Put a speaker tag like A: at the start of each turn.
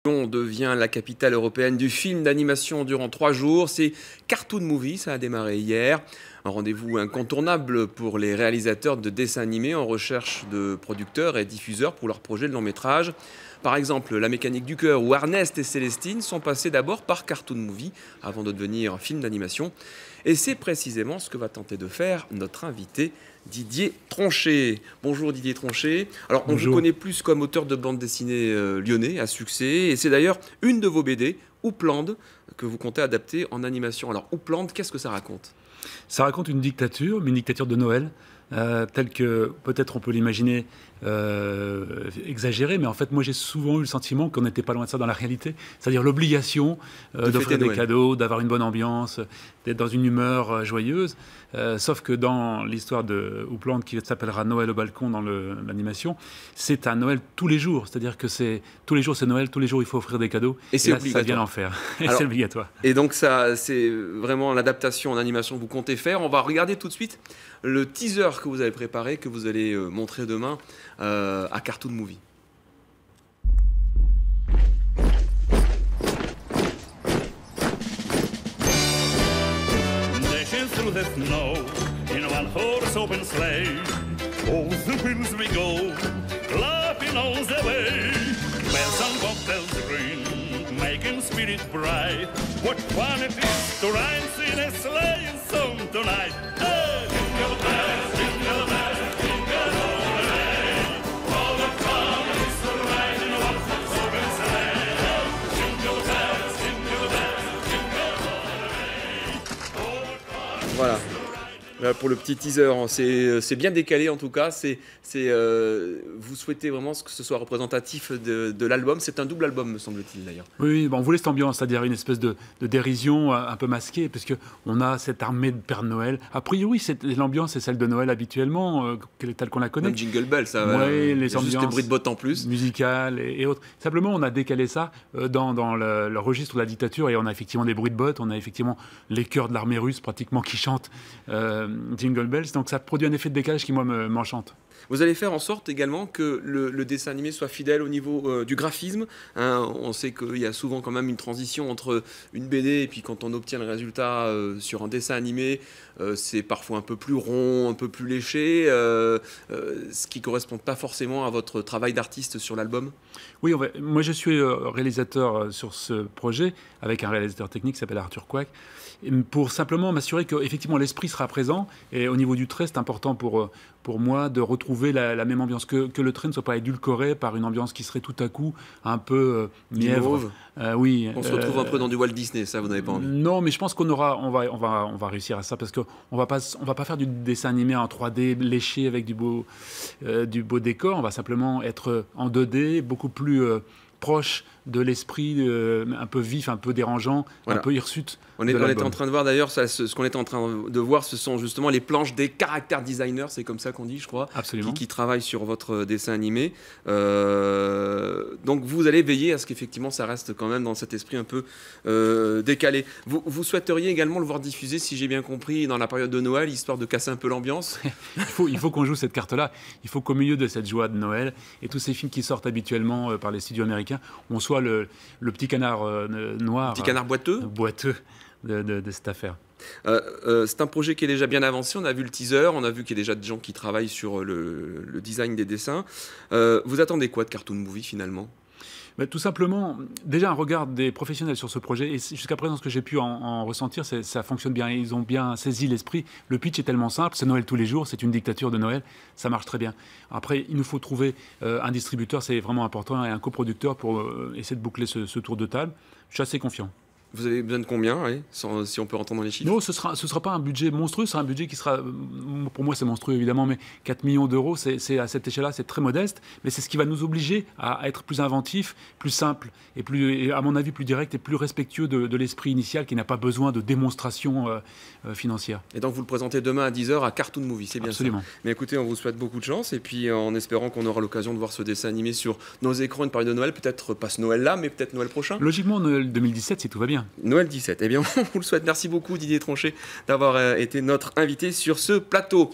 A: Lyon devient la capitale européenne du film d'animation durant 3 jours. C'est Cartoon Movie, ça a démarré hier. Un rendez-vous incontournable pour les réalisateurs de dessins animés en recherche de producteurs et diffuseurs pour leurs projets de long métrage. Par exemple, La Mécanique du Cœur ou Ernest et Célestine sont passés d'abord par Cartoon Movie avant de devenir un film d'animation. Et c'est précisément ce que va tenter de faire notre invité Didier Tronchet. Bonjour Didier Tronchet. Alors on vous connaît plus comme auteur de bande dessinée lyonnais à succès. Et c'est d'ailleurs une de vos BD, Hoopland, que vous comptez adapter en animation. Alors Hoopland, qu'est-ce que ça raconte ?
B: Ça raconte une dictature, mais une dictature de Noël, telle que peut-être on peut l'imaginer exagérée, mais en fait moi j'ai souvent eu le sentiment qu'on n'était pas loin de ça dans la réalité, c'est-à-dire l'obligation d'offrir des cadeaux, d'avoir une bonne ambiance, d'être dans une humeur joyeuse, sauf que dans l'histoire de Hoopland qui s'appellera Noël au balcon dans l'animation, c'est un Noël tous les jours, c'est-à-dire que tous les jours c'est Noël, tous les jours il faut offrir des cadeaux,
A: et c'est obligatoire.
B: Ça devient l'enfer, et c'est obligatoire.
A: Et donc ça c'est vraiment l'adaptation en animation que vous comptez faire. On va regarder tout de suite le teaser que vous avez préparé, que vous allez montrer demain à Cartoon Movie.
C: Dashing through the snow in a one-horse open sleigh, over the hills we go, laughing all the way. Bells and bobtails ring, making spirit bright. What fun it is to ride in a sleighing song tonight! Hey! Jingle bells, jingle bells, jingle all the way. All the fun is to ride in a one-horse open sleigh. Jingle bells, jingle bells, jingle all the way. All the fun.
A: Voilà. Voilà pour le petit teaser, c'est bien décalé en tout cas. Vous souhaitez vraiment que ce soit représentatif de l'album. C'est un double album, me semble-t-il d'ailleurs.
B: Oui, bon, on voulait cette ambiance, c'est-à-dire une espèce de dérision un peu masquée, puisqu'on a cette armée de Père Noël. A priori, l'ambiance est celle de Noël habituellement, telle qu'on la connaît.
A: Même Jingle Bell, ça
B: va. Oui, les
A: ambiances. Juste des bruits de bottes en plus.
B: Musicales et autres. Simplement, on a décalé ça dans le registre de la dictature, et on a effectivement des bruits de bottes, on a effectivement les chœurs de l'armée russe pratiquement qui chantent Jingle Bells, donc ça produit un effet de décalage qui, moi, m'enchante.
A: Vous allez faire en sorte également que le dessin animé soit fidèle au niveau du graphisme. Hein, on sait qu'il y a souvent quand même une transition entre une BD et puis quand on obtient le résultat sur un dessin animé, c'est parfois un peu plus rond, un peu plus léché, ce qui ne correspond pas forcément à votre travail d'artiste sur l'album.
B: Oui, moi je suis réalisateur sur ce projet avec un réalisateur technique qui s'appelle Arthur Quack, pour simplement m'assurer qu'effectivement l'esprit sera présent, et au niveau du trait c'est important pour moi de retrouver la même ambiance, que le trait ne soit pas édulcoré par une ambiance qui serait tout à coup un peu mièvre. Oui.
A: On se retrouve un peu dans du Walt Disney, ça vous n'avez pas envie?
B: Non, mais je pense qu'on va réussir à ça, parce qu'on va pas faire du dessin animé en 3D léché avec du beau décor. On va simplement être en 2D, beaucoup plus proche de l'esprit un peu vif, un peu dérangeant, voilà. Un peu hirsute.
A: On était en train de voir d'ailleurs, ce qu'on était en train de voir, ce sont justement les planches des caractère designers, c'est comme ça qu'on dit, je crois, qui travaillent sur votre dessin animé. Donc vous allez veiller à ce qu'effectivement ça reste quand même dans cet esprit un peu décalé. Vous souhaiteriez également le voir diffusé, si j'ai bien compris, dans la période de Noël, histoire de casser un peu l'ambiance?
B: il faut qu'on joue cette carte-là. Il faut qu'au milieu de cette joie de Noël et tous ces films qui sortent habituellement par les studios américains, on soit le petit canard noir.
A: Petit canard boiteux
B: de cette affaire.
A: C'est un projet qui est déjà bien avancé. On a vu le teaser, on a vu qu'il y a déjà des gens qui travaillent sur le design des dessins. Vous attendez quoi de Cartoon Movie finalement?
B: Tout simplement, déjà un regard des professionnels sur ce projet, et jusqu'à présent ce que j'ai pu en ressentir, ça fonctionne bien, ils ont bien saisi l'esprit. Le pitch est tellement simple, c'est Noël tous les jours, c'est une dictature de Noël, ça marche très bien. Après, il nous faut trouver un distributeur, c'est vraiment important, et un coproducteur pour essayer de boucler ce tour de table. Je suis assez confiant.
A: Vous avez besoin de combien, oui, si on peut entendre les chiffres?
B: Non, ce sera pas un budget monstrueux, ce sera un budget qui sera, pour moi c'est monstrueux évidemment, mais 4 millions d'euros, c'est à cette échelle-là, c'est très modeste, mais c'est ce qui va nous obliger à être plus inventif, plus simple, et à mon avis plus direct et plus respectueux de l'esprit initial qui n'a pas besoin de démonstration financière.
A: Et donc vous le présentez demain à 10h à Cartoon Movie, c'est bien?
B: Absolument.
A: Ça. Mais écoutez, on vous souhaite beaucoup de chance, et puis en espérant qu'on aura l'occasion de voir ce dessin animé sur nos écrans une période de Noël, peut-être pas ce Noël-là, mais peut-être Noël prochain.
B: Logiquement, Noël 2017, si tout va bien.
A: Noël 17. Eh bien, on vous le souhaite. Merci beaucoup, Didier Tronchet, d'avoir été notre invité sur ce plateau.